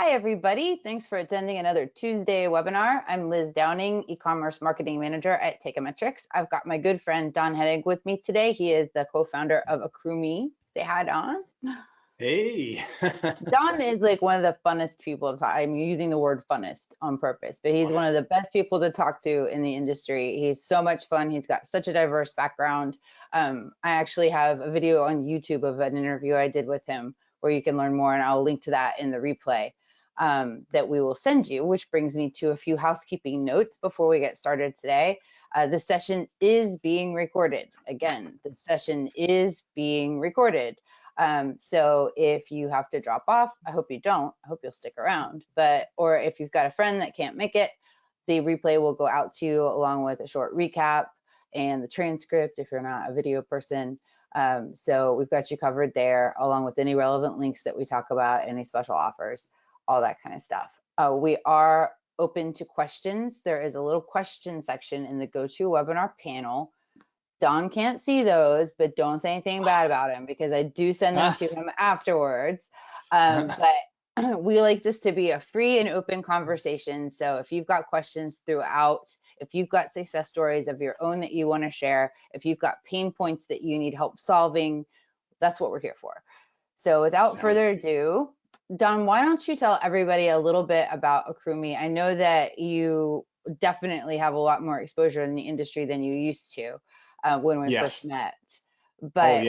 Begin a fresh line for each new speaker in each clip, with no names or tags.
Hi, everybody. Thanks for attending another Tuesday webinar. I'm Liz Downing, e-commerce marketing manager at Teikametrics. I've got my good friend Don Hennig with me today. He is the co-founder of AccrueMe. Say hi, Don.
Hey.
Don is like one of the funnest people to talk. I'm using the word funnest on purpose, but he's one of the best people to talk to in the industry. He's so much fun. He's got such a diverse background. I actually have a video on YouTube of an interview I did with him where you can learn more, and I'll link to that in the replay that we will send you, which brings me to a few housekeeping notes before we get started today. This session is being recorded. Again, the session is being recorded. So if you have to drop off, I hope you don't. I hope you'll stick around. Or if you've got a friend that can't make it, the replay will go out to you along with a short recap and the transcript if you're not a video person. So we've got you covered there, along with any relevant links that we talk about, any special offers, all that kind of stuff. We are open to questions. There is a little question section in the GoToWebinar panel. Don can't see those, but don't say anything bad about him because I do send them to him afterwards. But we like this to be a free and open conversation. So if you've got questions throughout, if you've got success stories of your own that you want to share, if you've got pain points that you need help solving, that's what we're here for. So without further ado, Don, why don't you tell everybody a little bit about AccrueMe? I know that you definitely have a lot more exposure in the industry than you used to when we first met. But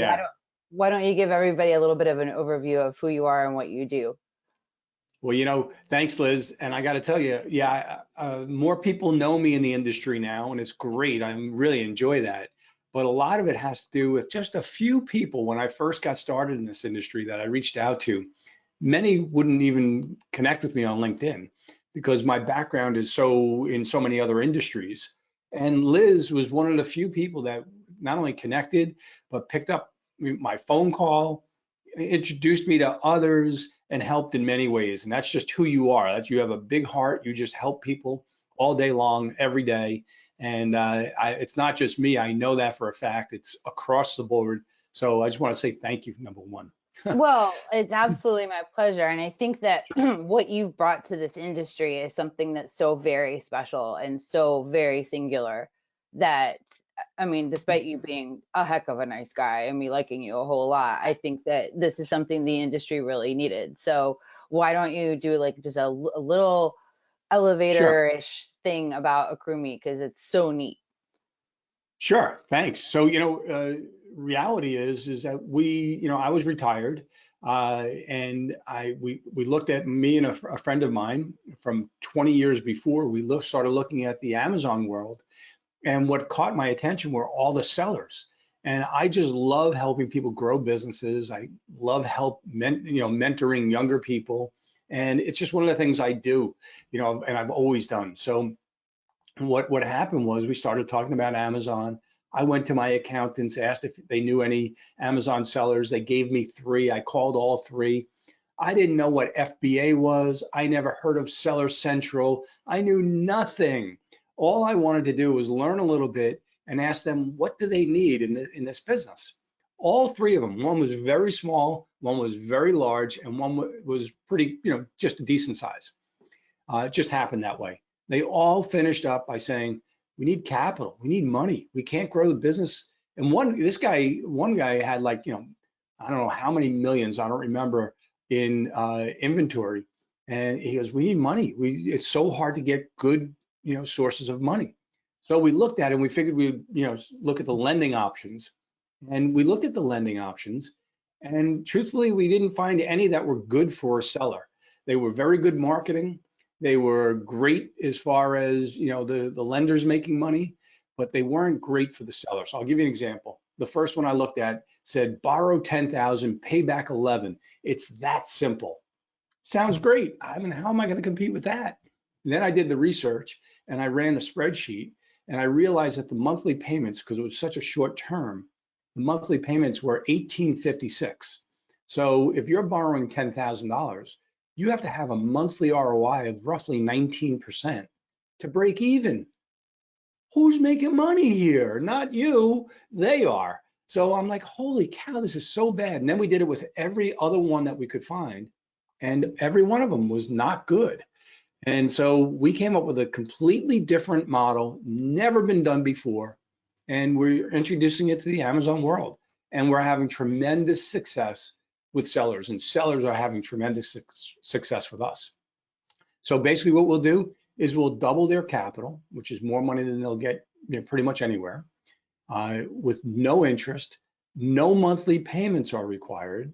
why don't you give everybody a little bit of an overview of who you are and what you do?
Well, thanks, Liz. And I got to tell you, more people know me in the industry now, and it's great. I really enjoy that. But a lot of it has to do with just a few people when I first got started in this industry that I reached out to. Many wouldn't even connect with me on LinkedIn because my background is in so many other industries. And Liz was one of the few people that not only connected, but picked up my phone call, introduced me to others, and helped in many ways. And that's just who you are. You have a big heart. You just help people all day long, every day. And it's not just me. I know that for a fact. It's across the board. So I just want to say thank you, number one.
Well, it's absolutely my pleasure. And I think that what you've brought to this industry is something that's so very special and so very singular that, I mean, despite you being a heck of a nice guy and me liking you a whole lot, I think that this is something the industry really needed. So why don't you do like just a little elevator-ish thing about AccrueMe, because it's so neat.
Sure, thanks. So, reality is that I was retired, and we looked at me and a friend of mine from 20 years before. We started looking at the Amazon world, and what caught my attention were all the sellers. And I just love helping people grow businesses. I love mentoring younger people, and it's just one of the things I do, and I've always done. So what happened was we started talking about Amazon. I went to my accountants, asked if they knew any Amazon sellers. They gave me 3. I called all 3. I didn't know what FBA was. I never heard of Seller Central. I knew nothing. All I wanted to do was learn a little bit and ask them, what do they need in this business? All 3 of them. One was very small, one was very large, and one was pretty, just a decent size. It just happened that way. They all finished up by saying, we need capital, we need money, we can't grow the business. And one guy had like, I don't know how many millions, I don't remember, in inventory. And he goes, we need money. It's so hard to get good, sources of money. So we looked at it and we figured we'd, look at the lending options. And we looked at the lending options, and truthfully, we didn't find any that were good for a seller. They were very good marketing. They were great as far as, the lenders making money, but they weren't great for the seller. So I'll give you an example. The first one I looked at said, borrow 10,000, pay back 11. It's that simple. Sounds great. I mean, how am I going to compete with that? And then I did the research and I ran a spreadsheet, and I realized that the monthly payments, because it was such a short term, the monthly payments were $1,856. So if you're borrowing $10,000, you have to have a monthly ROI of roughly 19% to break even. Who's making money here? Not you, they are. So I'm like, holy cow, this is so bad. And then we did it with every other one that we could find, and every one of them was not good. And so we came up with a completely different model, never been done before, and we're introducing it to the Amazon world. And we're having tremendous success with sellers, and sellers are having tremendous success with us. So basically what we'll do is we'll double their capital, which is more money than they'll get, pretty much anywhere, with no interest, no monthly payments are required.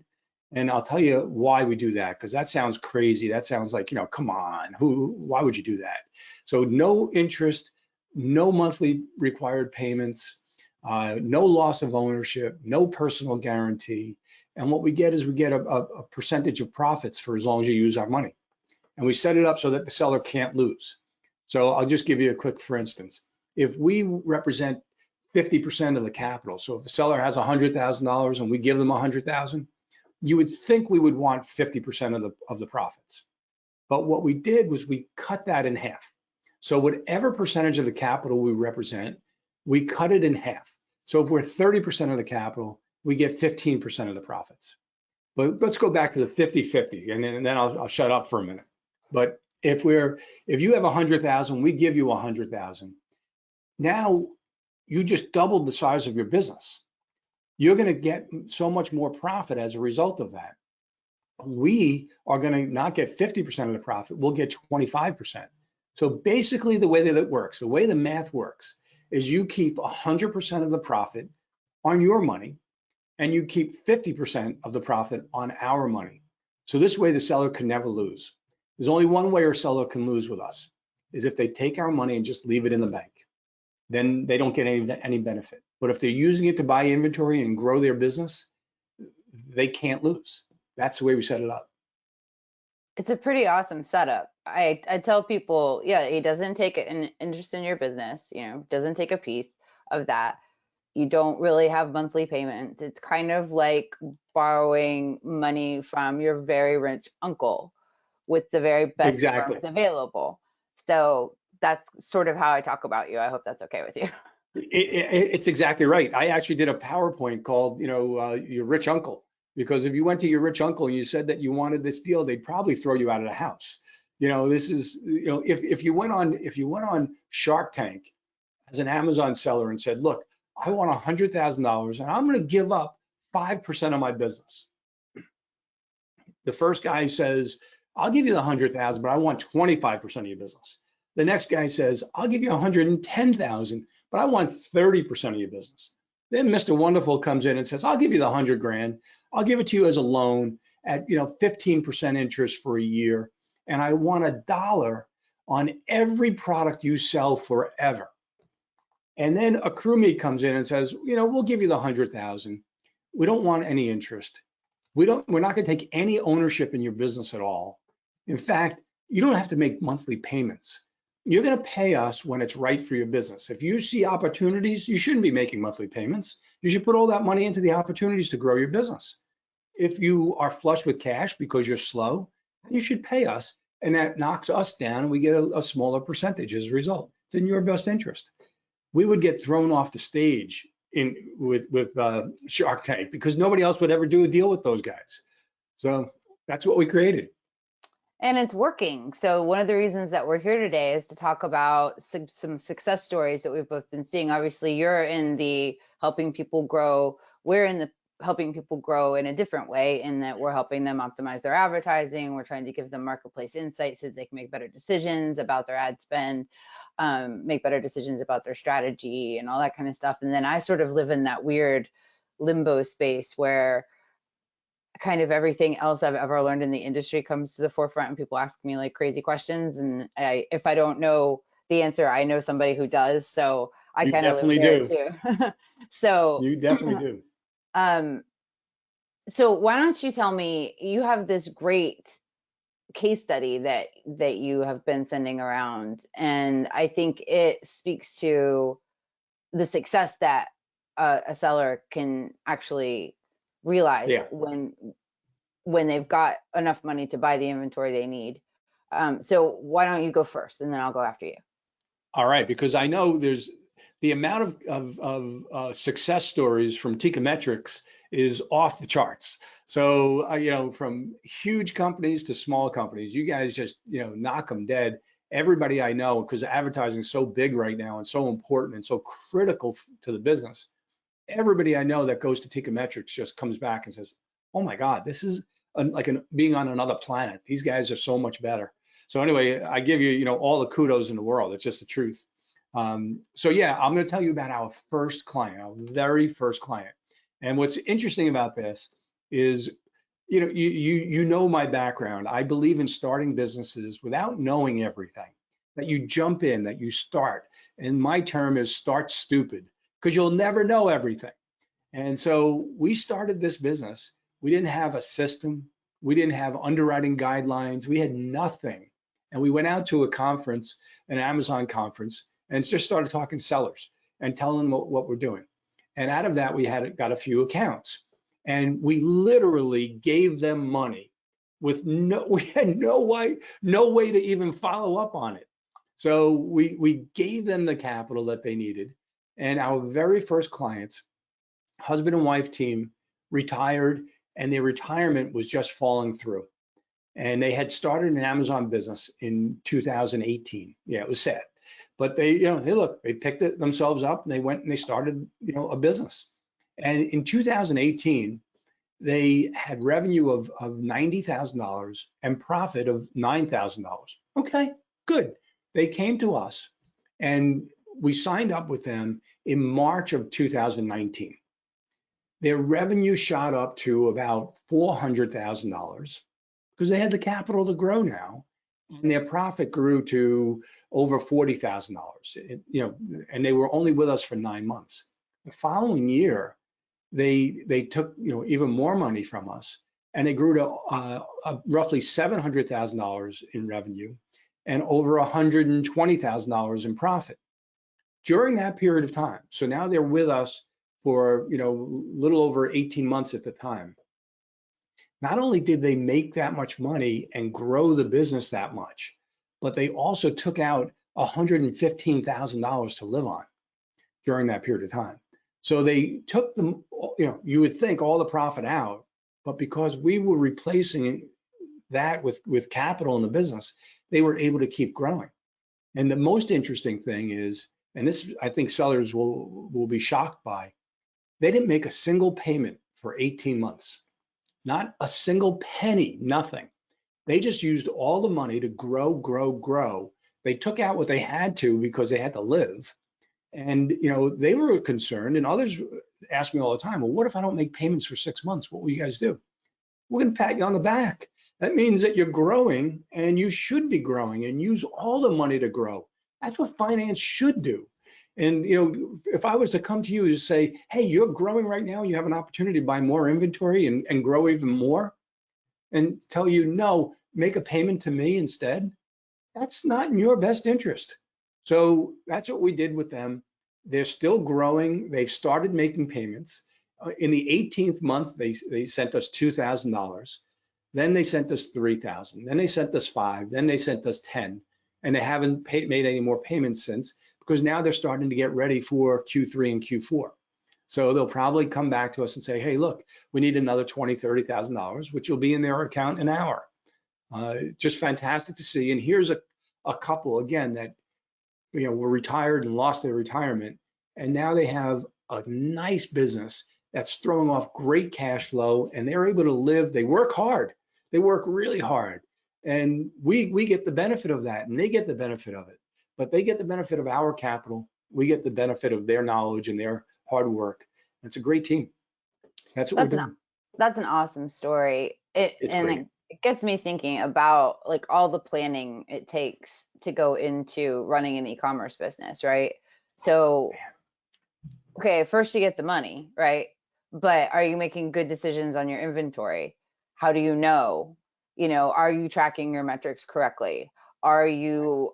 And I'll tell you why we do that, because that sounds crazy. That sounds like, come on, why would you do that? So no interest, no monthly required payments, no loss of ownership, no personal guarantee. And what we get is we get a percentage of profits for as long as you use our money. And we set it up so that the seller can't lose. So I'll just give you a quick, for instance, if we represent 50% of the capital, so if the seller has $100,000 and we give them 100,000, you would think we would want 50% of the profits. But what we did was we cut that in half. So whatever percentage of the capital we represent, we cut it in half. So if we're 30% of the capital, we get 15% of the profits. But let's go back to the 50-50, and then I'll shut up for a minute. But if you have 100,000, we give you 100,000. Now you just doubled the size of your business. You're going to get so much more profit as a result of that. We are going to not get 50% of the profit, we'll get 25%. So basically the way that it works, the way the math works, is you keep 100% of the profit on your money, and you keep 50% of the profit on our money. So this way the seller can never lose. There's only one way a seller can lose with us, is if they take our money and just leave it in the bank. Then they don't get any benefit. But if they're using it to buy inventory and grow their business, they can't lose. That's the way we set it up.
It's a pretty awesome setup. I tell people, yeah, he doesn't take an interest in your business, doesn't take a piece of that. You don't really have monthly payments. It's kind of like borrowing money from your very rich uncle with the very best
Exactly.
terms available. So that's sort of how I talk about you. I hope that's okay with you.
It's exactly right. I actually did a PowerPoint called, your rich uncle, because if you went to your rich uncle and you said that you wanted this deal, they'd probably throw you out of the house. This is, if you went on Shark Tank as an Amazon seller and said, look, I want $100,000 and I'm going to give up 5% of my business. The first guy says, I'll give you the 100,000, but I want 25% of your business. The next guy says, I'll give you 110,000, but I want 30% of your business. Then Mr. Wonderful comes in and says, I'll give you the 100 grand. I'll give it to you as a loan at 15% interest for a year. And I want $1 on every product you sell forever. And then AccrueMe comes in and says, we'll give you the 100,000. We don't want any interest. We're not going to take any ownership in your business at all. In fact, you don't have to make monthly payments. You're going to pay us when it's right for your business. If you see opportunities, you shouldn't be making monthly payments. You should put all that money into the opportunities to grow your business. If you are flush with cash because you're slow, then you should pay us, and that knocks us down, and we get a smaller percentage as a result. It's in your best interest. We would get thrown off the stage with Shark Tank because nobody else would ever do a deal with those guys. So that's what we created.
And it's working. So one of the reasons that we're here today is to talk about some success stories that we've both been seeing. Obviously, you're in the helping people grow. We're in the helping people grow in a different way, in that we're helping them optimize their advertising. We're trying to give them marketplace insights so that they can make better decisions about their ad spend, make better decisions about their strategy and all that kind of stuff. And then I sort of live in that weird limbo space where kind of everything else I've ever learned in the industry comes to the forefront and people ask me like crazy questions. And if I don't know the answer, I know somebody who does. So I kind of live there too. So
you definitely do.
So why don't you tell me, you have this great case study that you have been sending around, and I think it speaks to the success that a seller can actually realize when they've got enough money to buy the inventory they need. So why don't you go first, and then I'll go after you.
All right, because I know there's the amount of success stories from Teikametrics is off the charts. So, you know, from huge companies to small companies, you guys just, you know, knock them dead. Everybody I know, because advertising is so big right now and so important and so critical to the business, everybody I know that goes to Tikimetrics just comes back and says, "Oh my God, this is being on another planet. These guys are so much better." So anyway, I give you, you know, all the kudos in the world. It's just the truth. So yeah, I'm going to tell you about our first client, our very first client. And what's interesting about this is, you know, you know my background. I believe in starting businesses without knowing everything. That you jump in, that you start. And my term is start stupid, because you'll never know everything. And so we started this business. We didn't have a system. We didn't have underwriting guidelines. We had nothing. And we went out to a conference, an Amazon conference, and just started talking to sellers and telling them what we're doing. And out of that, we got a few accounts. And we literally gave them money with we had no way to even follow up on it. So we gave them the capital that they needed. And our very first clients, husband and wife team, retired, and their retirement was just falling through. And they had started an Amazon business in 2018. Yeah, it was sad, but they, you know, hey, look, they picked it themselves up and they went and they started, you know, a business. And in 2018, they had revenue of $90,000 and profit of $9,000. Okay, good. They came to us and we signed up with them in March of 2019. Their revenue shot up to about $400,000 because they had the capital to grow now, and their profit grew to over $40,000. You know, and they were only with us for 9 months. The following year, they took, you know, even more money from us, and they grew to roughly $700,000 in revenue and over $120,000 in profit during that period of time. So now they're with us for, you know, little over 18 months at the time. Not only did they make that much money and grow the business that much, but they also took out $115,000 to live on during that period of time. So they took them, you know, you would think all the profit out, but because we were replacing that with capital in the business, they were able to keep growing. And the most interesting thing is, and this I think sellers will be shocked by, they didn't make a single payment for 18 months. Not a single penny, nothing. They just used all the money to grow, grow, grow. They took out what they had to because they had to live. And, you know, they were concerned, and others ask me all the time, well, what if I don't make payments for 6 months? What will you guys do? We're going to pat you on the back. That means that you're growing, and you should be growing, and use all the money to grow. That's what finance should do. And, you know, if I was to come to you to say, hey, you're growing right now, you have an opportunity to buy more inventory and grow even more, and tell you, no, make a payment to me instead, that's not in your best interest. So that's what we did with them. They're still growing. They've started making payments. In the 18th month, they sent us $2,000. Then they sent us 3,000. Then they sent us 5. Then they sent us 10. And they haven't made any more payments since, because now they're starting to get ready for Q3 and Q4. So they'll probably come back to us and say, hey, look, we need another $20,000, $30,000, which will be in their account in an hour. Just fantastic to see. And here's a couple, again, that, you know, were retired and lost their retirement, and now they have a nice business that's throwing off great cash flow, and they're able to live. They work hard. They work really hard. And we get the benefit of that, and they get the benefit of it. But they get the benefit of our capital. We get the benefit of their knowledge and their hard work. It's a great team. That's what we're doing.
That's an awesome story.
It's great.
It gets me thinking about like all the planning it takes to go into running an e-commerce business, right? So, okay, first you get the money, right? But are you making good decisions on your inventory? How do you know? You know, are you tracking your metrics correctly? Are you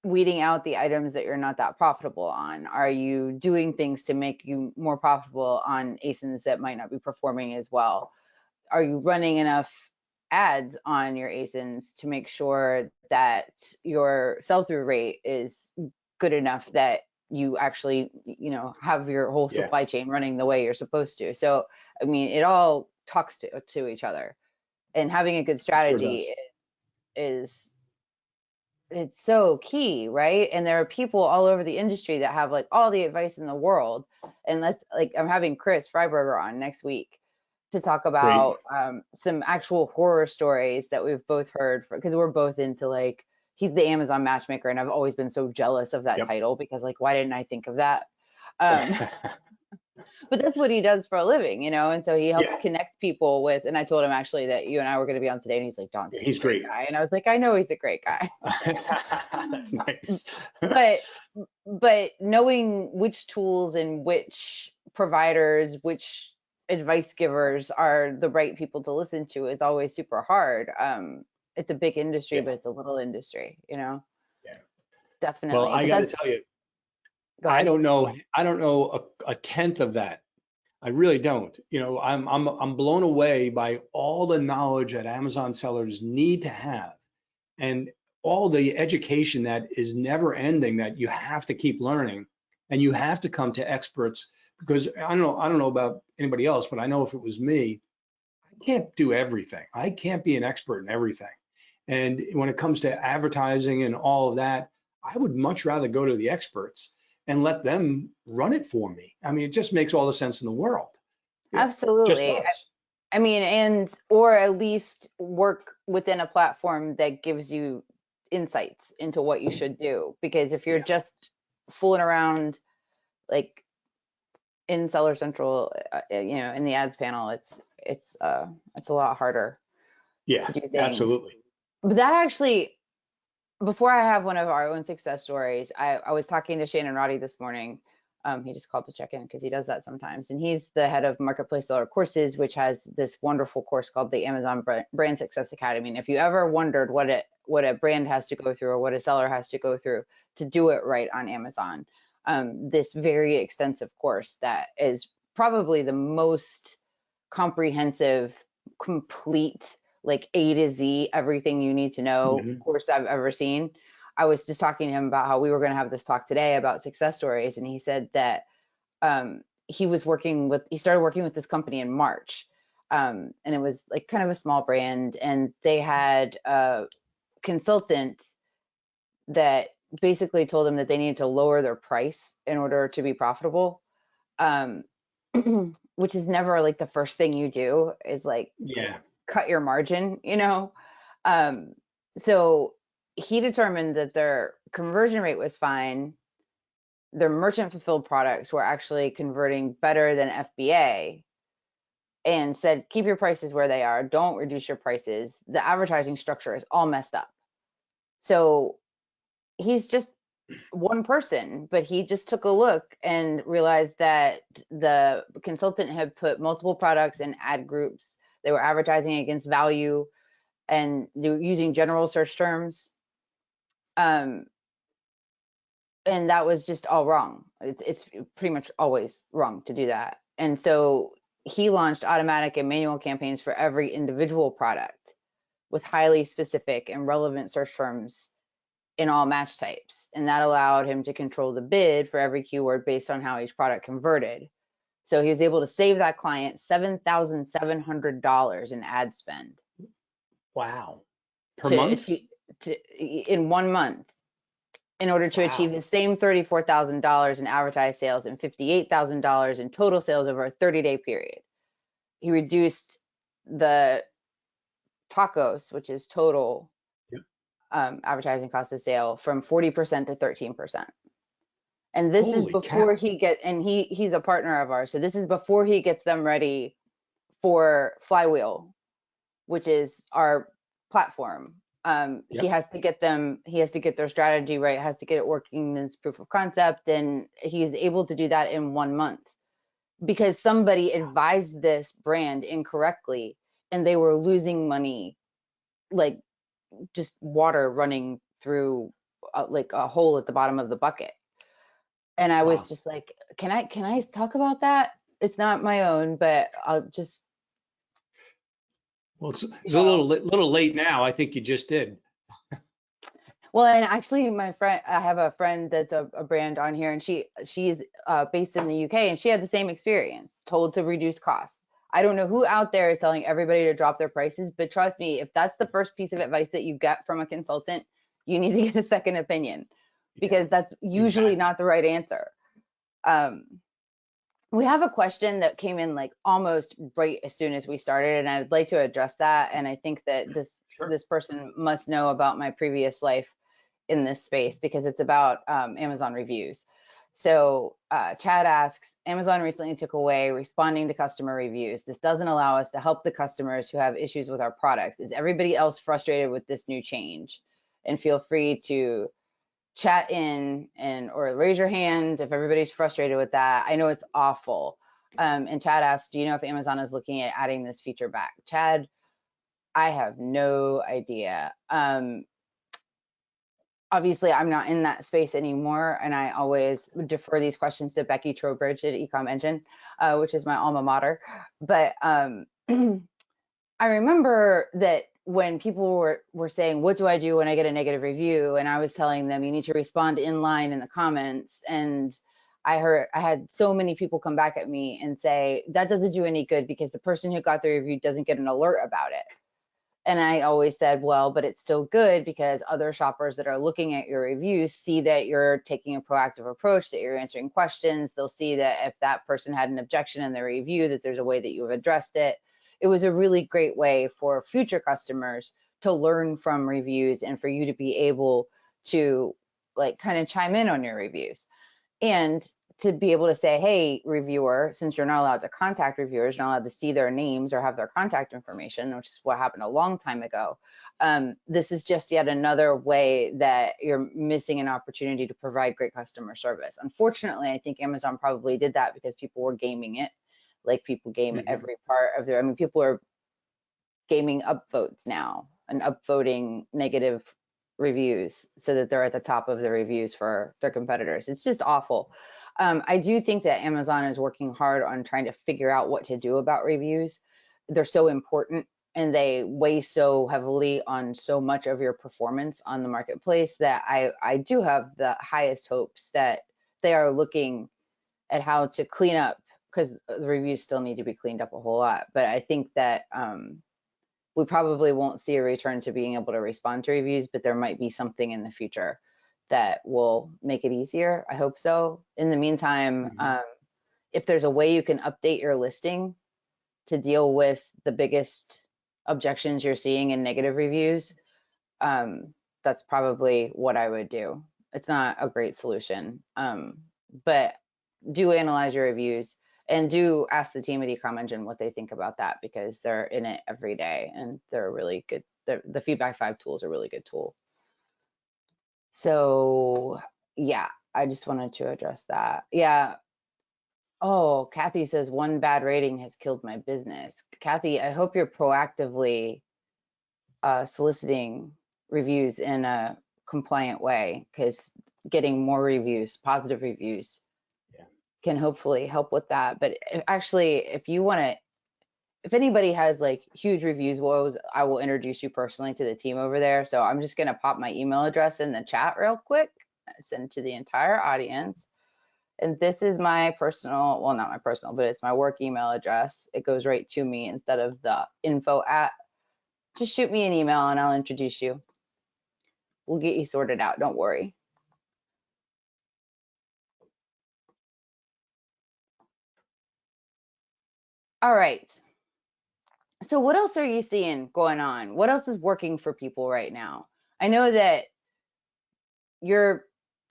weeding out the items that you're not that profitable on? Are you doing things to make you more profitable on ASINs that might not be performing as well? Are you running enough ads on your ASINs to make sure that your sell-through rate is good enough that you actually, you know, have your whole
Yeah,
supply chain running the way you're supposed to. So, I mean, it all talks to each other, and having a good
it sure
strategy
does.
is it's so key, right? And there are people all over the industry that have like all the advice in the world. And let's like, I'm having Chris Freiberger on next week to talk
Great.
about some actual horror stories that we've both heard, because we're both into like, he's the Amazon matchmaker, and I've always been so jealous of that
Yep.
title because like, why didn't I think of that? Um, but that's what he does for a living, you know, and so he helps
Yeah,
connect people with, and I told him actually that you and I were going to be on today, and he's like, Don's such a
he's
great
great.
guy. And I was like, I know he's a great guy.
That's nice.
but but knowing which tools and which providers, which advice givers are the right people to listen to is always super hard. It's a big industry,
Yeah,
but it's a little industry, you know,
yeah. Well,
definitely.
I
But
got to
that's,
tell you,
go
I
ahead.
don't know. I don't know a tenth of that. I really don't. You know, I'm blown away by all the knowledge that Amazon sellers need to have, and all the education that is never ending that you have to keep learning, and you have to come to experts because I don't know about anybody else, but I know if it was me, I can't do everything. I can't be an expert in everything. And when it comes to advertising and all of that, I would much rather go to the experts and let them run it for me. I mean, it just makes all the sense in the world. Yeah, just
Absolutely.
does.
I mean, and or at least work within a platform that gives you insights into what you should do. Because if you're
Yeah,
just fooling around like in Seller Central, you know, in the ads panel, it's a lot harder
yeah,
to do things.
absolutely.
But that actually, before I have one of our own success stories, I was talking to Shannon Roddy this morning. He just called to check in because he does that sometimes. And he's the head of Marketplace Seller Courses, which has this wonderful course called the Amazon Brand Success Academy. And if you ever wondered what a brand has to go through or what a seller has to go through to do it right on Amazon, this very extensive course that is probably the most comprehensive, complete, like A to Z, everything you need to know
Hmm.
course I've ever seen. I was just talking to him about how we were going to have this talk today about success stories, and he said that he started working with this company in March, and it was like kind of a small brand, and they had a consultant that basically told them that they needed to lower their price in order to be profitable. Um, which is never like the first thing you do is like
Yeah.
cut your margin, you know? Um, so he determined that their conversion rate was fine. Their merchant fulfilled products were actually converting better than FBA, and said, keep your prices where they are. Don't reduce your prices. The advertising structure is all messed up. So he's just one person, but he just took a look and realized that the consultant had put multiple products in ad groups. They were advertising against value, and they were using general search terms. Um, and that was just all wrong. It's pretty much always wrong to do that. And so he launched automatic and manual campaigns for every individual product with highly specific and relevant search terms in all match types. And that allowed him to control the bid for every keyword based on how each product converted. So he was able to save that client $7,700 in ad spend
Wow. Per
to
month?
achieve in 1 month, in order to achieve
Wow.
the same $34,000 in advertised sales and $58,000 in total sales over a 30-day period. He reduced the tacos, which is total
Yep.
advertising cost of sale, from 40% to 13%. And this is
Holy
before
cow.
he get, and he's a partner of ours. So this is before he gets them ready for Flywheel, which is our platform. He
Yep.
has to get them, he has to get their strategy right, has to get it working in its proof of concept. And he's able to do that in 1 month because somebody advised this brand incorrectly and they were losing money, like just water running through like a hole at the bottom of the bucket. And I was
Wow.
just like, can I talk about that? It's not my own, but I'll just,
Well, it's
you
a
know,
little late now. I think you just did.
Well, and actually, I have a friend that's a brand on here, and she's based in the UK, and she had the same experience, told to reduce costs. I don't know who out there is telling everybody to drop their prices, but trust me, if that's the first piece of advice that you get from a consultant, you need to get a second opinion
Yeah,
because that's usually
exactly.
not the right answer. Um, we have a question that came in like almost right as soon as we started, and I'd like to address that. And I think that
Sure.
this person must know about my previous life in this space because it's about Amazon reviews. So Chad asks, Amazon recently took away responding to customer reviews. This doesn't allow us to help the customers who have issues with our products. Is everybody else frustrated with this new change? And feel free to chat in and or raise your hand if everybody's frustrated with that. I know it's awful. And Chad asks, do you know if Amazon is looking at adding this feature back? Chad, I have no idea. Obviously, I'm not in that space anymore, and I always defer these questions to Becky Trowbridge at Ecom Engine, which is my alma mater. But I remember that when people were saying, what do I do when I get a negative review? And I was telling them, you need to respond in line in the comments. And I had so many people come back at me and say, that doesn't do any good because the person who got the review doesn't get an alert about it. And I always said, well, but it's still good because other shoppers that are looking at your reviews see that you're taking a proactive approach, that you're answering questions. They'll see that if that person had an objection in their review, that there's a way that you've addressed it. It was a really great way for future customers to learn from reviews and for you to be able to like kind of chime in on your reviews. And to be able to say, hey, reviewer, since you're not allowed to contact reviewers, you're not allowed to see their names or have their contact information, which is what happened a long time ago. This is just yet another way that you're missing an opportunity to provide great customer service. Unfortunately, I think Amazon probably did that because people were gaming it, like people game
Hmm.
every part of their, I mean, people are gaming upvotes now and upvoting negative reviews so that they're at the top of the reviews for their competitors. It's just awful. I do think that Amazon is working hard on trying to figure out what to do about reviews. They're so important and they weigh so heavily on so much of your performance on the marketplace that I do have the highest hopes that they are looking at how to clean up because the reviews still need to be cleaned up a whole lot. But I think that we probably won't see a return to being able to respond to reviews, but there might be something in the future that will make it easier. I hope so. In the meantime,
Hmm.
if there's a way you can update your listing to deal with the biggest objections you're seeing in negative reviews, that's probably what I would do. It's not a great solution, but do analyze your reviews and do ask the team at Ecom Engine what they think about that because they're in it every day and they're really good. The Feedback 5 tool is a really good tool. So yeah, I just wanted to address that. Yeah. Oh, Kathy says one bad rating has killed my business. Kathy, I hope you're proactively soliciting reviews in a compliant way because getting more reviews, positive reviews,
Yeah.
can hopefully help with that. But actually, if you want to, if anybody has like huge reviews woes, I will introduce you personally to the team over there. So I'm just going to pop my email address in the chat real quick, send to the entire audience. And this is my personal, well, not my personal, but it's my work email address. It goes right to me instead of the info at. Just shoot me an email and I'll introduce you. We'll get you sorted out. Don't worry. All right. So what else are you seeing going on? What else is working for people right now? I know that you're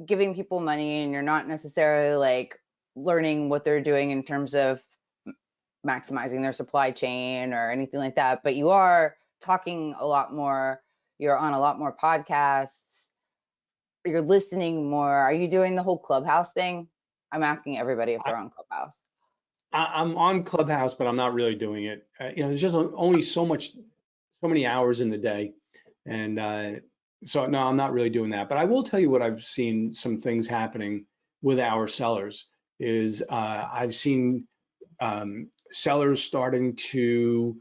giving people money and you're not necessarily like learning what they're doing in terms of maximizing their supply chain or anything like that, but you are talking a lot more, you're on a lot more podcasts, you're listening more. Are you doing the whole Clubhouse thing? I'm asking everybody if
I,
they're on Clubhouse.
I'm on Clubhouse, but I'm not really doing it. There's just only so many hours in the day, and so no, I'm not really doing that. But I will tell you what I've seen some things happening with our sellers is I've seen sellers starting to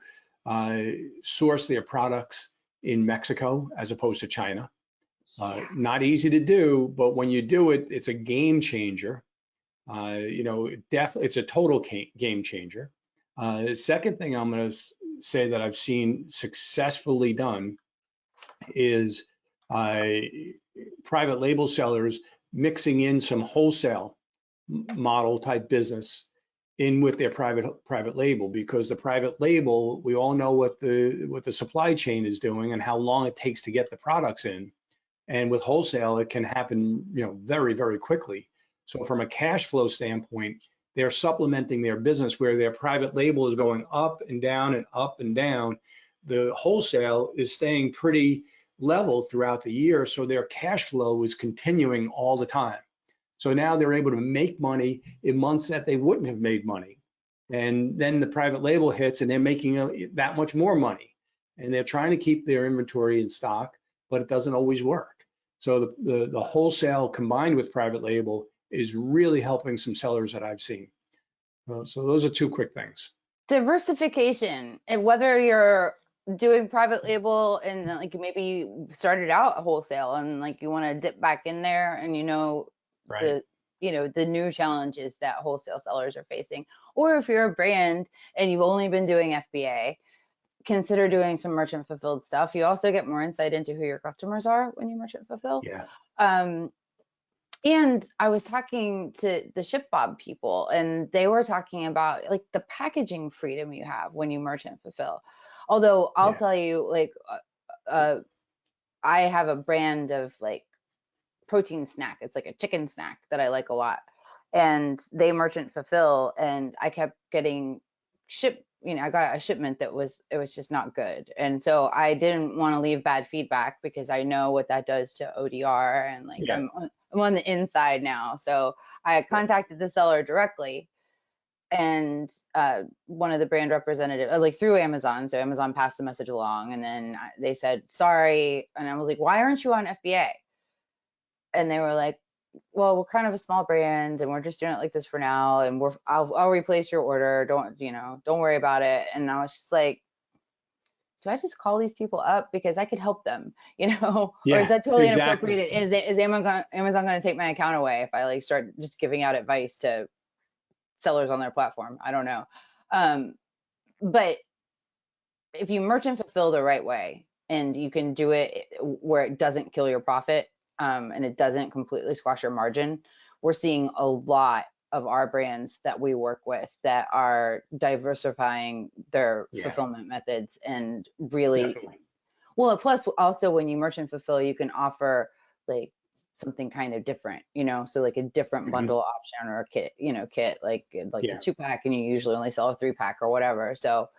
uh, source their products in Mexico as opposed to China.
Yeah.
Not easy to do, but when you do it, it's a game changer. Definitely, it's a total game changer. The second thing I'm going to say that I've seen successfully done is uh, private label sellers mixing in some wholesale model type business in with their private label, because the private label, we all know what the supply chain is doing and how long it takes to get the products in. And with wholesale, it can happen, very, very quickly. So from a cash flow standpoint, they're supplementing their business where their private label is going up and down and up and down. The wholesale is staying pretty level throughout the year, so their cash flow is continuing all the time. So now they're able to make money in months that they wouldn't have made money. And then the private label hits and they're making that much more money. And they're trying to keep their inventory in stock, but it doesn't always work. So the wholesale combined with private label is really helping some sellers that I've seen. So those are two quick things.
Diversification, and whether you're doing private label and like maybe you started out wholesale and like you want to dip back in there and
Right.
the new challenges that wholesale sellers are facing, or if you're a brand and you've only been doing FBA, consider doing some merchant fulfilled stuff. You also get more insight into who your customers are when you merchant fulfill.
Yeah.
And I was talking to the ShipBob people, and they were talking about like the packaging freedom you have when you merchant fulfill. Although I'll
Yeah.
tell you, like, I have a brand of like protein snack. It's like a chicken snack that I like a lot. And they merchant fulfill, and I kept getting I got a shipment that it was just not good. And so I didn't want to leave bad feedback because I know what that does to ODR, and like
Yeah.
I'm on the inside now. So I contacted the seller directly, and one of the brand representatives, like through Amazon. So Amazon passed the message along, and then they said, sorry. And I was like, why aren't you on FBA? And they were like, well, we're kind of a small brand and we're just doing it like this for now. And I'll replace your order. Don't worry about it. And I was just like, do I just call these people up because I could help them, or is
Yeah.
that totally
Exactly.
inappropriate? Is Amazon going to take my account away if I like start just giving out advice to sellers on their platform? I don't know. But if you merchant fulfill the right way and you can do it where it doesn't kill your profit, and it doesn't completely squash your margin, we're seeing a lot of our brands that we work with that are diversifying their
Yeah.
fulfillment methods and really
Definitely.
well. Plus, also when you merchant fulfill, you can offer like something kind of different, so like a different
Mhm.
bundle option or a kit like a
Yeah.
2-pack, and you usually only sell a 3-pack or whatever. So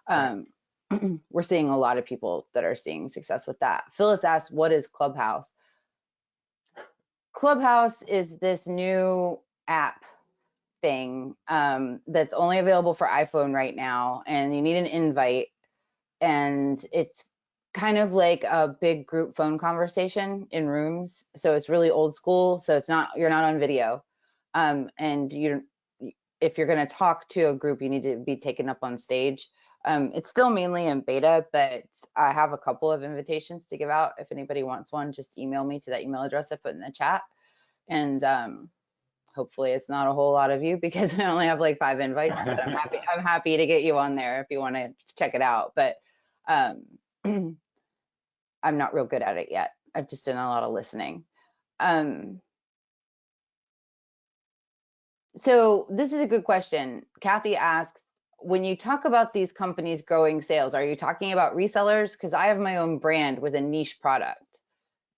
Right.
um, we're seeing a lot of people that are seeing success with that. Phyllis asked, what is Clubhouse? Clubhouse is this new app thing that's only available for iPhone right now, and you need an invite, and it's kind of like a big group phone conversation in rooms. So it's really old school. So you're not on video, and if you're going to talk to a group, you need to be taken up on stage. It's still mainly in beta, but I have a couple of invitations to give out. If anybody wants one, just email me to that email address I put in the chat. And hopefully it's not a whole lot of you because I only have like 5 invites, but I'm happy to get you on there if you want to check it out. But um, I'm not real good at it yet. I've just done a lot of listening. So this is a good question. Kathy asks, when you talk about these companies growing sales, are you talking about resellers? Because I have my own brand with a niche product.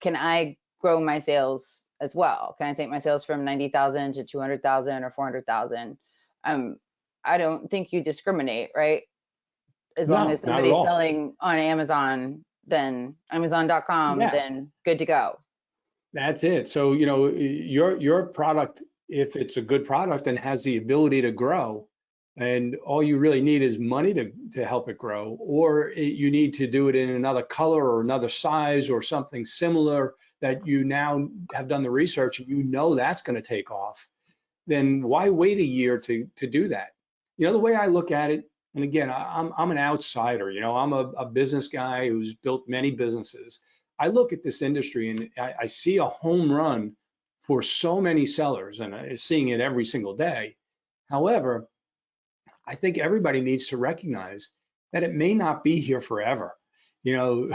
Can I grow my sales as well? Can I take my sales from 90,000 to 200,000 or 400,000? I don't think you discriminate, right? As long as
No, not at
somebody's
all.
selling on Amazon, then Amazon.com,
Yeah.
then good to go.
That's it. So, your product, if it's a good product and has the ability to grow, and all you really need is money to help it grow, or you need to do it in another color or another size or something similar that you now have done the research and that's going to take off, then why wait a year to do that? The way I look at it, and again, I'm an outsider. I'm a business guy who's built many businesses. I look at this industry and I see a home run for so many sellers, and I'm seeing it every single day. However, I think everybody needs to recognize that it may not be here forever. You know,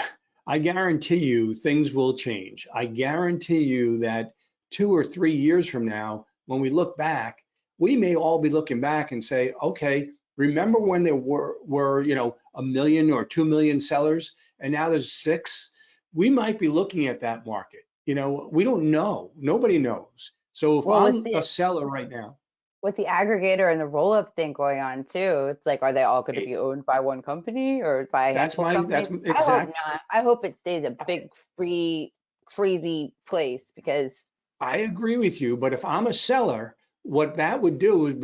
I guarantee you things will change. I guarantee you that 2 or 3 years from now, when we look back, we may all be looking back and say, okay, remember when there were 1 million or 2 million sellers, and now there's 6? We might be looking at that market. We don't know. Nobody knows. So if
Well,
I'm a seller right now,
with the aggregator and the roll-up thing going on too, it's like, are they all going to be owned by one company or by a handful of
that's
companies? I hope
exact.
not. I hope it stays a big, free, crazy place because
I agree with you, but if I'm a seller, what that would do is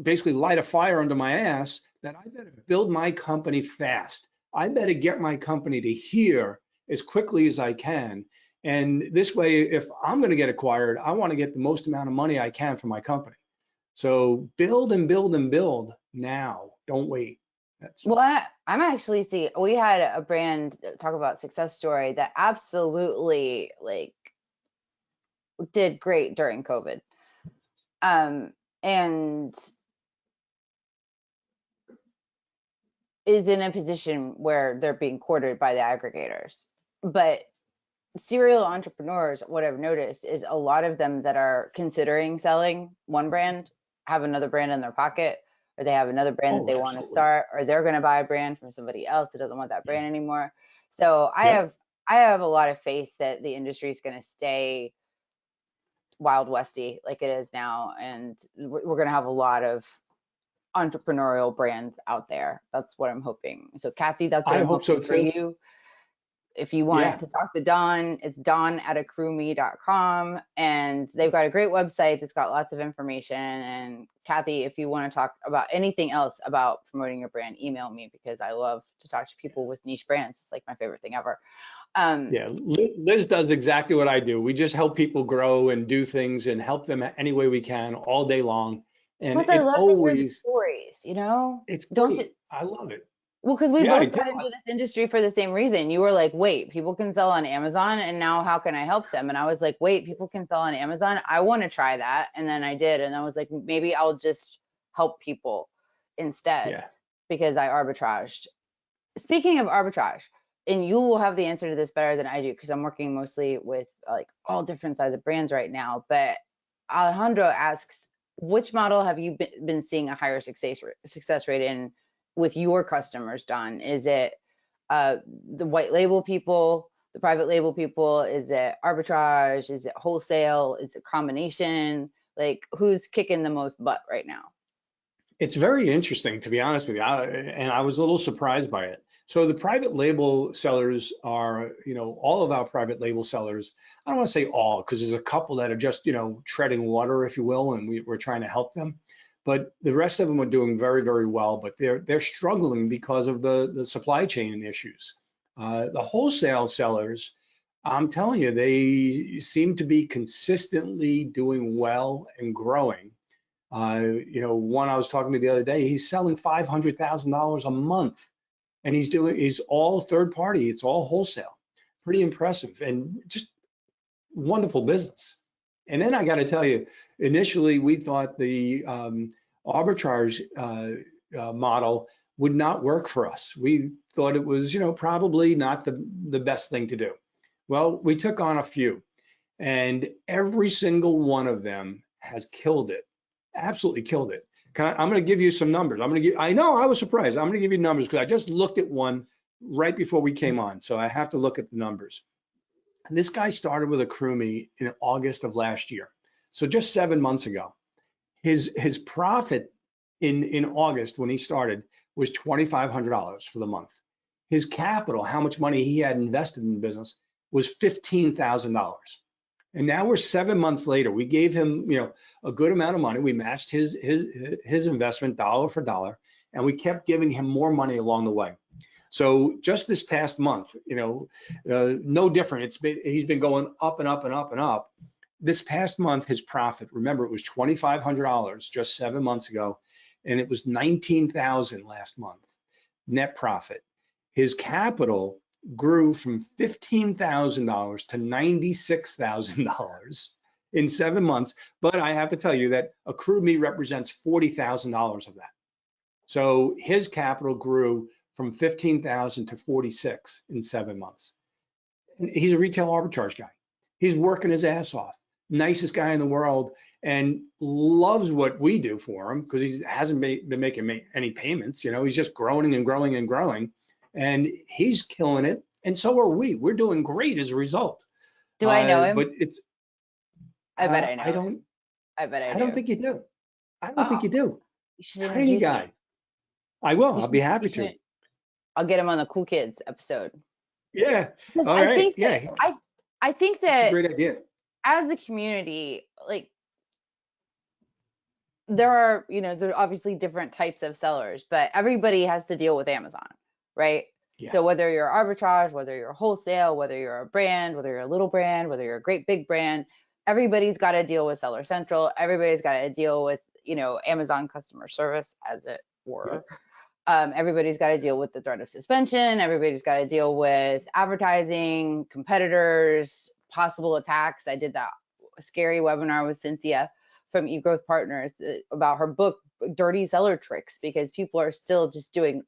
basically light a fire under my ass that I better build my company fast. I better get my company to here as quickly as I can. And this way, if I'm going to get acquired, I want to get the most amount of money I can for my company. So build and build and build now. Don't wait.
well, I'm actually we had a brand talk about success story that absolutely like did great during COVID. And is in a position where they're being courted by the aggregators. But serial entrepreneurs, what I've noticed is a lot of them that are considering selling one brand have another brand in their pocket, or they have another brand that
Oh,
they want to
absolutely.
start, or they're going to buy a brand from somebody else that doesn't want that brand anymore. So
Yep.
I have a lot of faith that the industry is going to stay wild westy like it is now, and we're going to have a lot of entrepreneurial brands out there. That's what I'm hoping. So Kathy, that's what
I
I'm
hope so
hoping for
too.
you. If you want
Yeah.
to talk to Don, it's don@accrueme.com. And they've got a great website that's got lots of information. And Kathy, if you want to talk about anything else about promoting your brand, email me because I love to talk to people with niche brands. It's like my favorite thing ever.
Yeah, Liz does exactly what I do. We just help people grow and do things and help them any way we can all day long. And
Plus, I
it
love to hear the
always,
stories,
it's
Don't you?
great. I love it.
Well, because we
Yeah, I
both
do.
got into this industry for the same reason. You were like, wait, people can sell on Amazon, and now how can I help them? And I was like, wait, people can sell on Amazon. I want to try that. And then I did. And I was like, maybe I'll just help people instead
Yeah.
because I arbitraged. Speaking of arbitrage, and you will have the answer to this better than I do because I'm working mostly with like all different size of brands right now. But Alejandro asks, which model have you been seeing a higher success rate in with your customers, Don? Is it the white label people, the private label people? Is it arbitrage? Is it wholesale? Is it combination? Like who's kicking the most butt right now?
It's very interesting, to be honest with you, and I was a little surprised by it. So the private label sellers are, all of our private label sellers, I don't want to say all, because there's a couple that are just, treading water, if you will, and we're trying to help them. But the rest of them are doing very, very well, but they're struggling because of the supply chain issues. The wholesale sellers, I'm telling you, they seem to be consistently doing well and growing. One I was talking to the other day, he's selling $500,000 a month, and he's all third party. It's all wholesale. Pretty impressive and just wonderful business. And then I got to tell you, initially we thought the arbitrage model would not work for us. We thought it was, probably not the best thing to do. Well, we took on a few, and every single one of them has killed it. Absolutely killed it. I'm going to give you some numbers. I know I was surprised. I'm going to give you numbers because I just looked at one right before we came on. So I have to look at the numbers. And this guy started with AccrueMe in August of last year. So just 7 months ago. His profit in August when he started was $2,500 for the month. His capital, how much money he had invested in the business, was $15,000. And now we're 7 months later. We gave him, a good amount of money. We matched his investment dollar for dollar, and we kept giving him more money along the way. So just this past month, no different. He's been going up and up and up and up. This past month, his profit, remember, it was $2,500 just 7 months ago, and it was $19,000 last month net profit. His capital grew from $15,000 to $96,000 in 7 months. But I have to tell you that AccrueMe represents $40,000 of that. So his capital grew from 15,000 to 46 in 7 months. And he's a retail arbitrage guy. He's working his ass off. Nicest guy in the world, and loves what we do for him because he hasn't been making any payments. You know, he's just growing and growing and growing, and he's killing it. And so are we. We're doing great as a result.
Do I know him?
But it's.
I bet I know.
I don't.
I bet I
I
do.
don't think you do. I don't think you do.
You should
Tiny
introduce
guy.
me.
I will. I'll be happy to.
I'll get him on the Cool Kids episode.
Yeah.
Because
All right. Yeah.
I think
That's a
that
great idea.
as a community, like there are, there are obviously different types of sellers, but everybody has to deal with Amazon, right?
Yeah.
So whether you're arbitrage, whether you're wholesale, whether you're a brand, whether you're a little brand, whether you're a great big brand, everybody's got to deal with Seller Central. Everybody's got to deal with, Amazon customer service, as it were. Everybody's got to deal with the threat of suspension. Everybody's got to deal with advertising, competitors, possible attacks. I did that scary webinar with Cynthia from eGrowth Partners about her book, Dirty Seller Tricks, because people are still just doing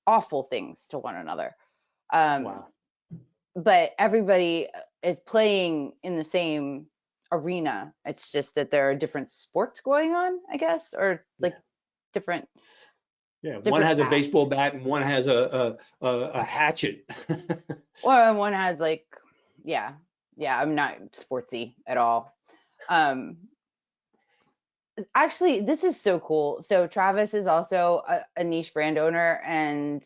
awful things to one another.
Wow.
But everybody is playing in the same arena. It's just that there are different sports going on, I guess, or like different.
Yeah, one has a baseball bat and one has a hatchet.
Well, one has like, yeah, I'm not sportsy at all. Actually, this is so cool. So Travis is also a niche brand owner, and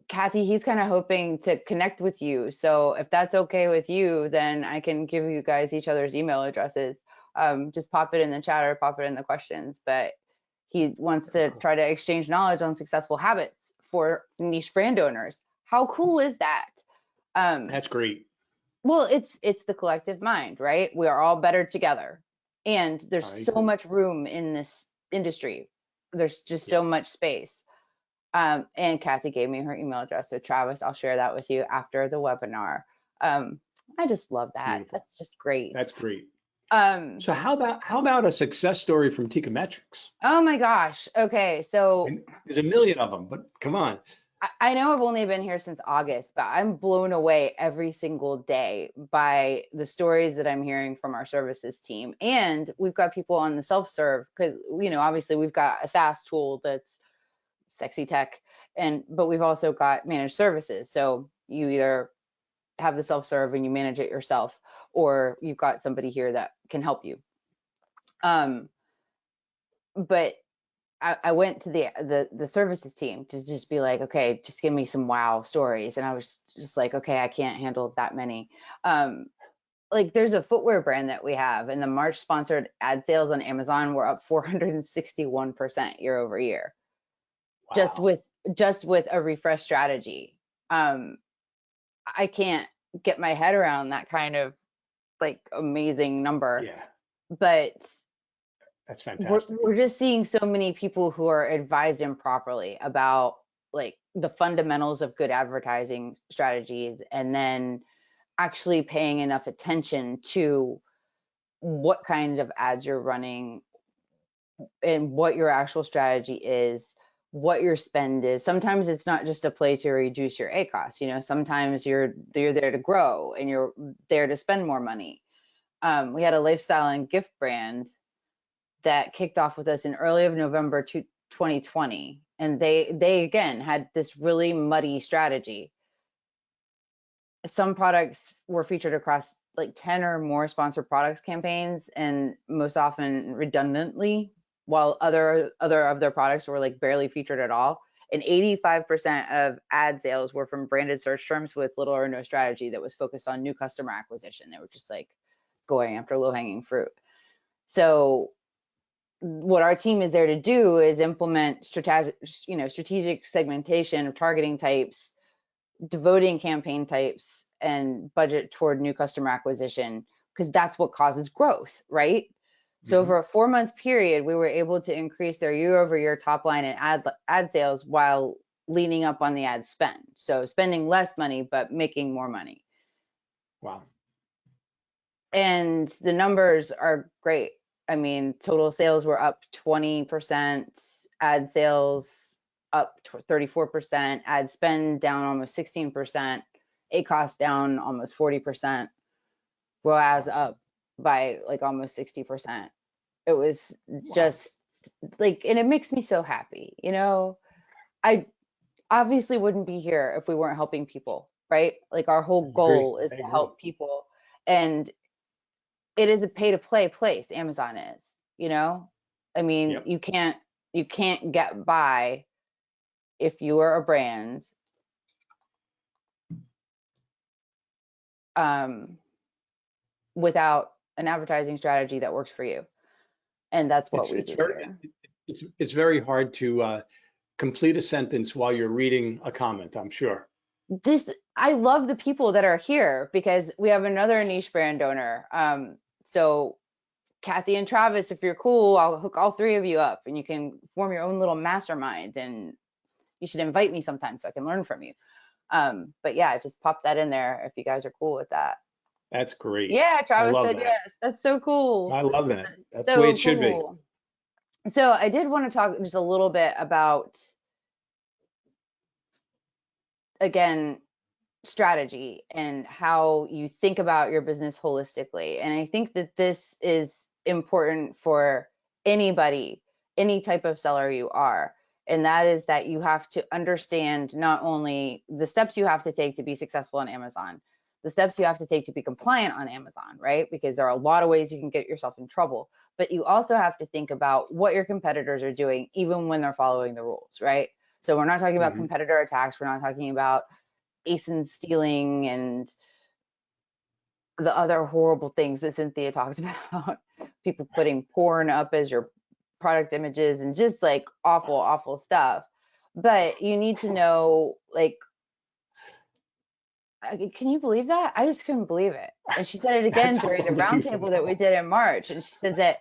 Kathy, he's kind of hoping to connect with you. So if that's okay with you, then I can give you guys each other's email addresses. Just pop it in the chat or pop it in the questions. But he wants to try to exchange knowledge on successful habits for niche brand owners. How cool is that?
That's great.
Well, it's the collective mind, right? We are all better together. And there's so much room in this industry. There's just so much space. And Kathy gave me her email address. So Travis, I'll share that with you after the webinar. I just love that.
Beautiful.
That's just great.
That's great. So how about a success story from Tikimetrics?
Oh my gosh. Okay. So
there's a million of them, but come on.
I know I've only been here since August, but I'm blown away every single day by the stories that I'm hearing from our services team. And we've got people on the self-serve because, obviously we've got a SaaS tool that's sexy tech, but we've also got managed services. So you either have the self-serve and you manage it yourself, or you've got somebody here that can help you. But I went to the services team to just be like, okay, just give me some wow stories. And I was just like, okay, I can't handle that many. Like there's a footwear brand that we have, and the March sponsored ad sales on Amazon were up 461% year over year. Wow. Just with a refresh strategy. I can't get my head around that kind of like amazing number.
Yeah.
But
that's fantastic.
We're just seeing so many people who are advised improperly about like the fundamentals of good advertising strategies, and then actually paying enough attention to what kind of ads you're running and what your actual strategy is, what your spend is. Sometimes it's not just a play to reduce your ACoS. Sometimes you're there to grow and you're there to spend more money. We had a lifestyle and gift brand that kicked off with us in early of November 2020. And they again had this really muddy strategy. Some products were featured across like 10 or more sponsored products campaigns, and most often redundantly, while other of their products were like barely featured at all. And 85% of ad sales were from branded search terms with little or no strategy that was focused on new customer acquisition. They were just like going after low-hanging fruit. So what our team is there to do is implement strategic segmentation of targeting types, devoting campaign types, and budget toward new customer acquisition, because that's what causes growth, right? So over a 4-month period, we were able to increase their year-over-year top line and ad sales while leaning up on the ad spend. So spending less money, but making more money.
Wow.
And the numbers are great. I mean, total sales were up 20%, ad sales up 34%, ad spend down almost 16%, ACoS down almost 40%, ROAS up by like almost 60%. It was just like, and it makes me so happy. You know, I obviously wouldn't be here if we weren't helping people, right? Like our whole goal is
I
to
agree.
help people. And it is a pay to play place, Amazon is, you know? I mean,
Yep.
you can't get by if you are a brand um, without an advertising strategy that works for you. And that's what we
It's
do
very
here.
it's very hard to complete a sentence while you're reading a comment, I'm sure.
This I love the people that are here because we have another niche brand owner. So Kathy and Travis, if you're cool, I'll hook all three of you up and you can form your own little mastermind, and you should invite me sometime so I can learn from you. But yeah, just pop that in there if you guys are cool with that.
That's great.
Yeah,
I
Travis
love
said
that.
yes. That's so cool.
I love that. That's the way
So
it should be.
cool. So I did want to talk just a little bit about, again, strategy and how you think about your business holistically. And I think that this is important for anybody, any type of seller you are. And that is that you have to understand not only the steps you have to take to be successful on Amazon, the steps you have to take to be compliant on Amazon, right? Because there are a lot of ways you can get yourself in trouble. But you also have to think about what your competitors are doing, even when they're following the rules, right? So we're not talking about
Hmm.
competitor attacks. We're not talking about ASIN stealing and the other horrible things that Cynthia talked about. People putting porn up as your product images and just like awful, awful stuff. But you need to know, like, can you believe that? I just couldn't believe it. And she said it again
That's
during the roundtable that we
unbelievable.
did in March. And she said that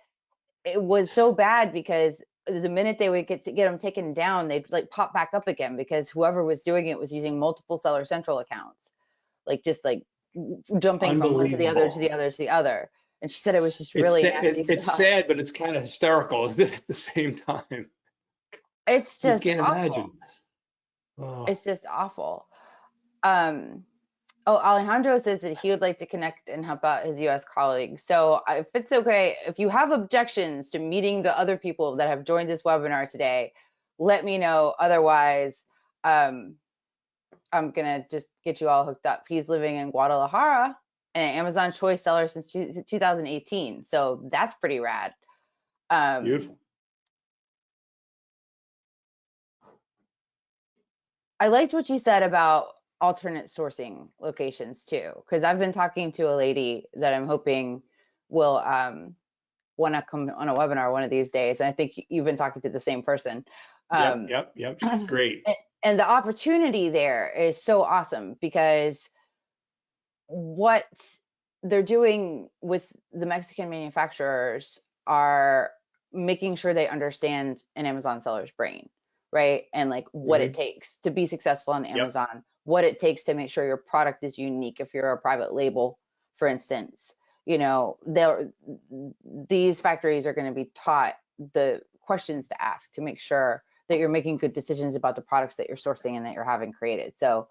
it was so bad because the minute they would get them taken down, they'd like pop back up again because whoever was doing it was using multiple Seller Central accounts, like just like jumping from one to the other to the
Unbelievable.
other to the other. And she said it was just really nasty
It's
stuff.
sad, but it's kind of hysterical at the same time.
It's
You
just
can't
awful.
imagine. Oh,
It's just awful. Um, oh, Alejandro says that he would like to connect and help out his US colleagues. So if it's okay, if you have objections to meeting the other people that have joined this webinar today, let me know. Otherwise, um, I'm gonna just get you all hooked up. He's living in Guadalajara and an Amazon Choice seller since 2018. So that's pretty rad. Um,
beautiful.
I liked what you said about alternate sourcing locations too, because I've been talking to a lady that I'm hoping will want to come on a webinar one of these days. And I think you've been talking to the same person.
Yep,
Um,
yep, yep. She's great.
and the opportunity there is so awesome because what they're doing with the Mexican manufacturers are making sure they understand an Amazon seller's brain, right? And like what it
Hmm.
takes to be successful on
Yep.
Amazon, what it takes to make sure your product is unique if you're a private label, for instance. You know, these factories are going to be taught the questions to ask to make sure that you're making good decisions about the products that you're sourcing and that you're having created. So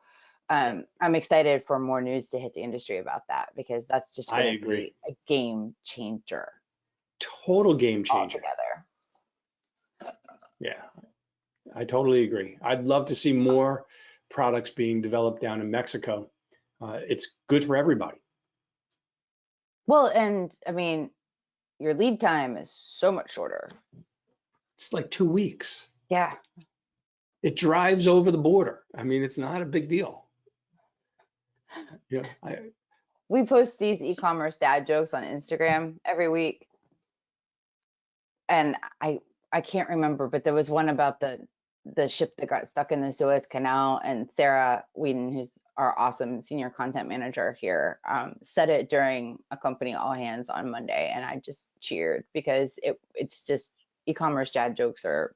Yep.
I'm excited for more news to hit the industry about that because that's just
I
going to
agree.
be a game changer
Total game changer.
altogether.
Yeah, I totally agree. I'd love to see more products being developed down in Mexico. It's good for everybody.
Well, and I mean, your lead time is so much shorter.
It's like 2 weeks.
Yeah.
It drives over the border. I mean, it's not a big deal. Yeah,
We post these e-commerce dad jokes on Instagram every week. And I can't remember, but there was one about the ship that got stuck in the Suez Canal, and Sarah Whedon, who's our awesome senior content manager here, said it during a company all hands on Monday, and I just cheered because it's just e-commerce dad jokes are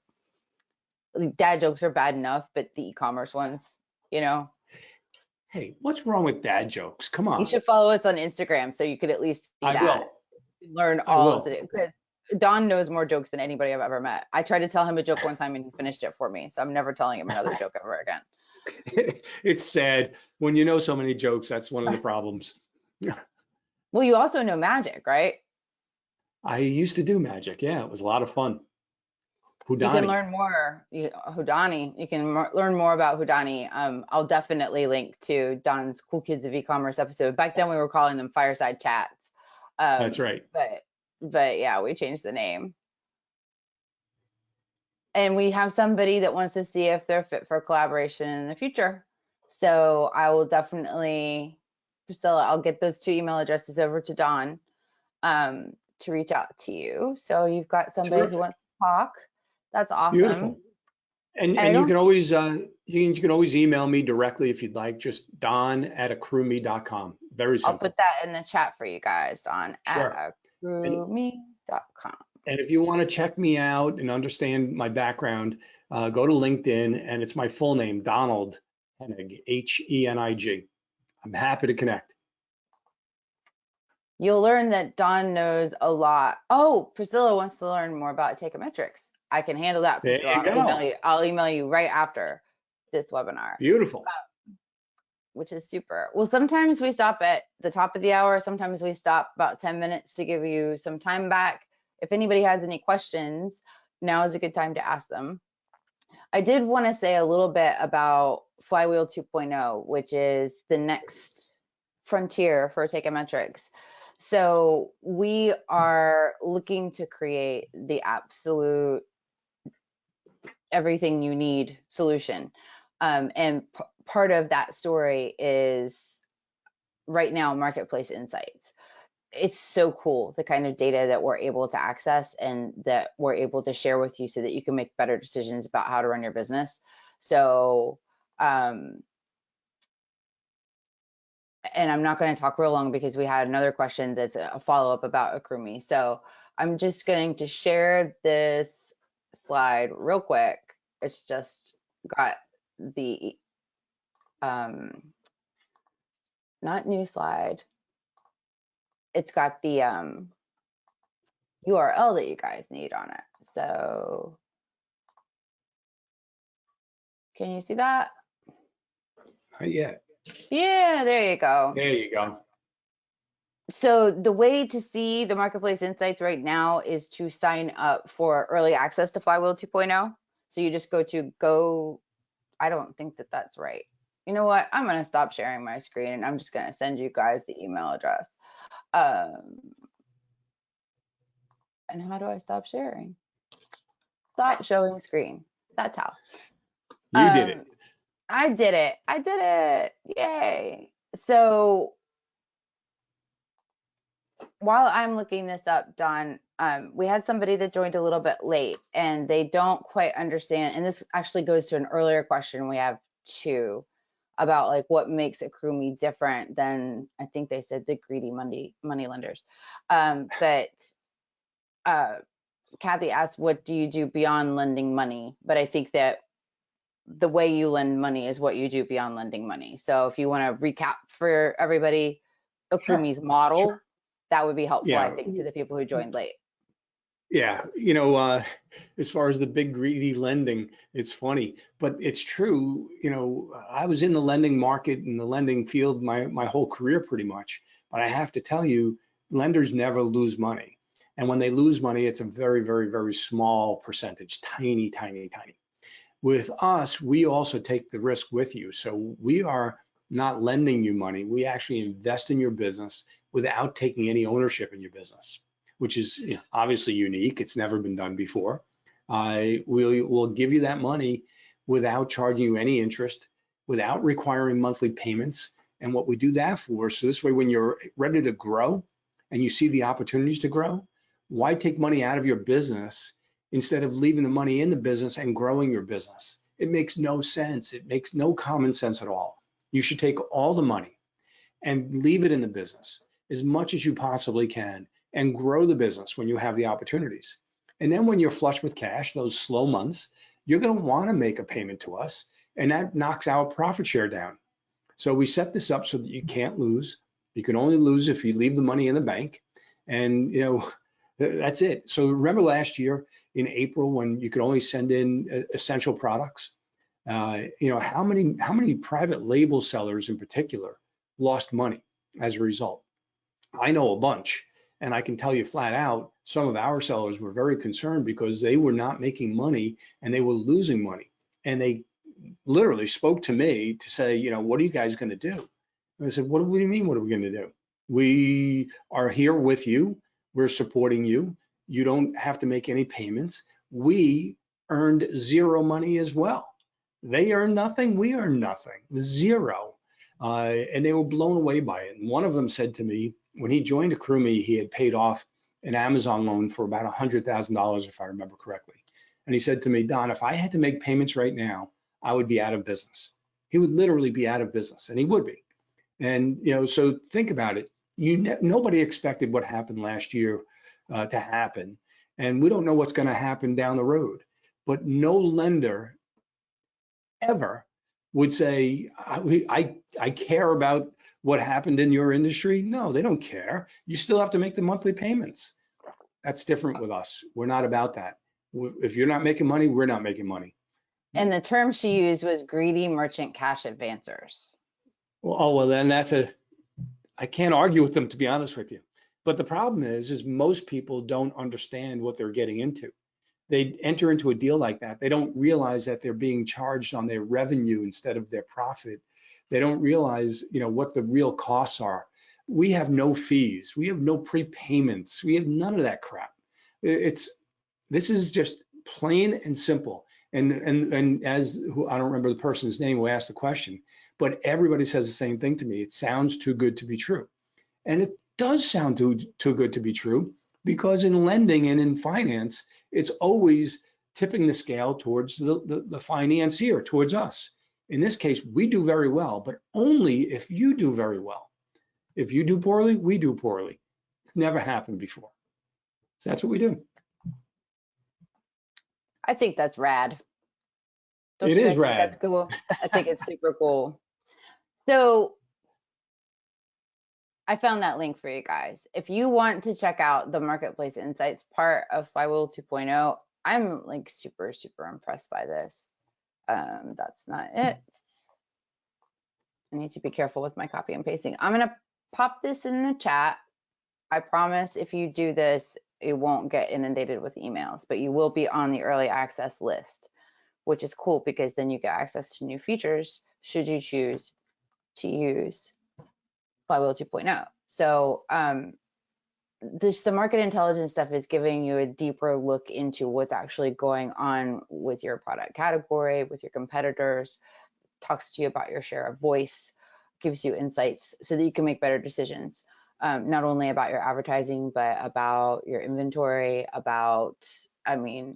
dad jokes are bad enough, but the e-commerce ones, you know,
Hey, what's wrong with dad jokes? Come
you
on.
should follow us on Instagram so you could at least see
I
that,
will.
learn
I
all of
will.
the, because Don knows more jokes than anybody I've ever met. I tried to tell him a joke one time and he finished it for me. So I'm never telling him another joke ever again.
It's sad when you know so many jokes. That's one of the problems.
Well, you also know magic, right?
I used to do magic. Yeah, it was a lot of fun.
You can
Houdani.
learn more, Houdani. You can learn more about Houdani. I'll definitely link to Don's Cool Kids of E-commerce episode. Back then we were calling them fireside chats.
That's right.
But yeah, we changed the name. And we have somebody that wants to see if they're fit for collaboration in the future. So I will definitely, Priscilla, I'll get those 2 email addresses over to Don to reach out to you. So you've got somebody who
Terrific.
wants to talk. That's awesome.
Beautiful. And
And I
and you
don't,
can always you can always email me directly if you'd like. Just don@accrueme.com. Very
I'll put
simple.
that in the chat for you guys, Don
Sure.
at
And
accrueme.com.
and if you want to check me out and understand my background, go to LinkedIn, and it's my full name, Donald Henig, Henig. I'm happy to connect.
You'll learn that Don knows a lot. Oh, Priscilla wants to learn more about Teikametrics. I can handle that,
There
Priscilla.
you go.
I'll email you right after this webinar,
Beautiful.
which is super. Well, sometimes we stop at the top of the hour. Sometimes we stop about 10 minutes to give you some time back. If anybody has any questions, now is a good time to ask them. I did want to say a little bit about Flywheel 2.0, which is the next frontier for Teikametrics. So we are looking to create the absolute everything you need solution. And part of that story is right now marketplace insights. It's so cool, the kind of data that we're able to access and that we're able to share with you so that you can make better decisions about how to run your business. So, and I'm not going to talk real long because we had another question that's a follow-up about AccrueMe. So I'm just going to share this slide real quick. It's just got the, not new slide. It's got the URL that you guys need on it. So can you see that?
Not yet.
Yeah, there you go.
There you go.
So the way to see the marketplace insights right now is to sign up for early access to Flywheel 2.0. So you just go, I don't think that that's right. You know what? I'm going to stop sharing my screen and I'm just going to send you guys the email address. And how do I stop sharing? Stop showing screen. That's how.
You did it.
I did it. I did it. Yay. So while I'm looking this up, Don, we had somebody that joined a little bit late and they don't quite understand. And this actually goes to an earlier question we have too about like what makes AccrueMe different than I think they said the greedy money lenders. But Kathy asked, what do you do beyond lending money? But I think that the way you lend money is what you do beyond lending money. So if you want to recap for everybody,
Sure.
AccrueMe's model,
Sure.
that would be helpful, I
Yeah.
think, to the people who joined late.
Yeah. As far as the big greedy lending, it's funny, but it's true. I was in the lending market and the lending field my whole career pretty much. But I have to tell you, lenders never lose money. And when they lose money, it's a very, very, very small percentage, tiny, tiny, tiny. With us, we also take the risk with you. So we are not lending you money. We actually invest in your business without taking any ownership in your business, which is obviously unique. It's never been done before. We'll give you that money without charging you any interest, without requiring monthly payments. And what we do that for, so this way, when you're ready to grow and you see the opportunities to grow, why take money out of your business instead of leaving the money in the business and growing your business? It makes no sense. It makes no common sense at all. You should take all the money and leave it in the business as much as you possibly can and grow the business when you have the opportunities. And then when you're flush with cash, those slow months, you're going to want to make a payment to us, and that knocks our profit share down. So we set this up so that you can't lose. You can only lose if you leave the money in the bank. And, that's it. So remember last year in April when you could only send in essential products? How many private label sellers in particular lost money as a result? I know a bunch, and I can tell you flat out, some of our sellers were very concerned because they were not making money and they were losing money. And they literally spoke to me to say, what are you guys going to do? And I said, what do you mean? What are we going to do? We are here with you. We're supporting you. You don't have to make any payments. We earned zero money as well. They earned nothing. We earned nothing, zero. And they were blown away by it. And one of them said to me, when he joined AccrueMe, he had paid off an Amazon loan for about $100,000, if I remember correctly. And he said to me, Don, if I had to make payments right now, I would be out of business. He would literally be out of business, and he would be. And so think about it. Nobody expected what happened last year to happen, and we don't know what's going to happen down the road. But no lender ever would say, I care about what happened in your industry. No, they don't care. You still have to make the monthly payments. That's different with us. We're not about that. If you're not making money, we're not making money.
And the term she used was greedy merchant cash advancers.
Well, then I can't argue with them, to be honest with you. But the problem is most people don't understand what they're getting into. They enter into a deal like that. They don't realize that they're being charged on their revenue instead of their profit. They don't realize, what the real costs are. We have no fees. We have no prepayments. We have none of that crap. This is just plain and simple. And as I don't remember the person's name who asked the question, but everybody says the same thing to me. It sounds too good to be true. And it does sound too good to be true, because in lending and in finance, it's always tipping the scale towards the financier, towards us. In this case, we do very well, but only if you do very well. If you do poorly, we do poorly. It's never happened before. So that's what we do.
I think that's rad.
It is rad.
That's cool. I think it's super cool. So I found that link for you guys. If you want to check out the Marketplace Insights part of Flywheel 2.0, I'm like super, super impressed by this. That's not it. I need to be careful with my copy and pasting. I'm going to pop this in the chat. I promise if you do this, it won't get inundated with emails, but you will be on the early access list, which is cool because then you get access to new features should you choose to use Flywheel 2.0. So the market intelligence stuff is giving you a deeper look into what's actually going on with your product category, with your competitors, talks to you about your share of voice, gives you insights so that you can make better decisions, not only about your advertising, but about your inventory, about,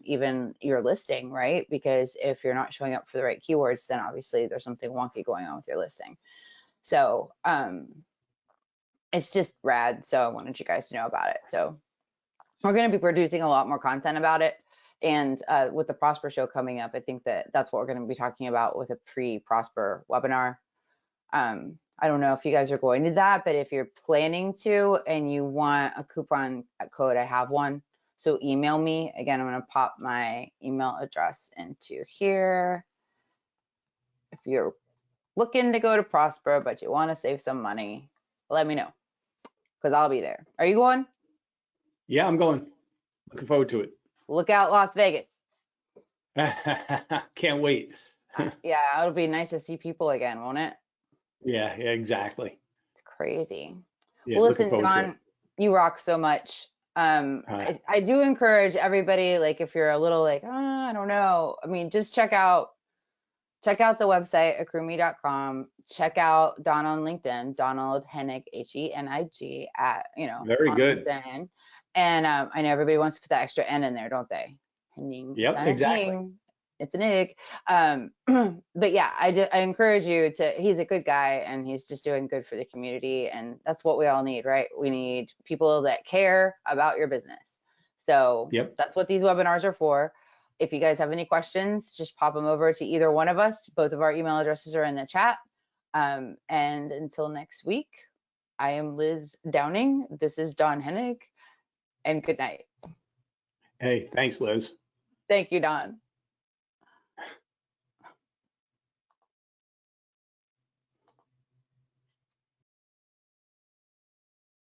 even your listing, right? Because if you're not showing up for the right keywords, then obviously there's something wonky going on with your listing. So it's just rad. So I wanted you guys to know about it. So we're going to be producing a lot more content about it. And with the Prosper show coming up, I think that's what we're going to be talking about with a pre-Prosper webinar. I don't know if you guys are going to that, but if you're planning to and you want a coupon code, I have one. So email me. Again, I'm going to pop my email address into here. If you're looking to go to Prosper, but you want to save some money, let me know because I'll be there. Are you going?
Yeah, I'm going. Looking forward to it.
Look out, Las Vegas.
Can't wait.
Yeah, it'll be nice to see people again, won't it?
Yeah, exactly.
It's crazy.
Yeah,
well, listen, Don, you rock so much. I do encourage everybody, like if you're a little like, I don't know. Just check out the website, accrueme.com. Check out Don on LinkedIn, Donald Hennig, Henig
Very good.
LinkedIn. And I know everybody wants to put that extra N in there, don't they? Hennig.
Yep, exactly.
It's an egg. But yeah, I encourage you to, he's a good guy and he's just doing good for the community. And that's what we all need, right? We need people that care about your business. So
yep.
That's what these webinars are for. If you guys have any questions, just pop them over to either one of us. Both of our email addresses are in the chat. And until next week, I am Liz Downing. This is Don Hennig, and good night.
Hey, thanks, Liz.
Thank you, Don.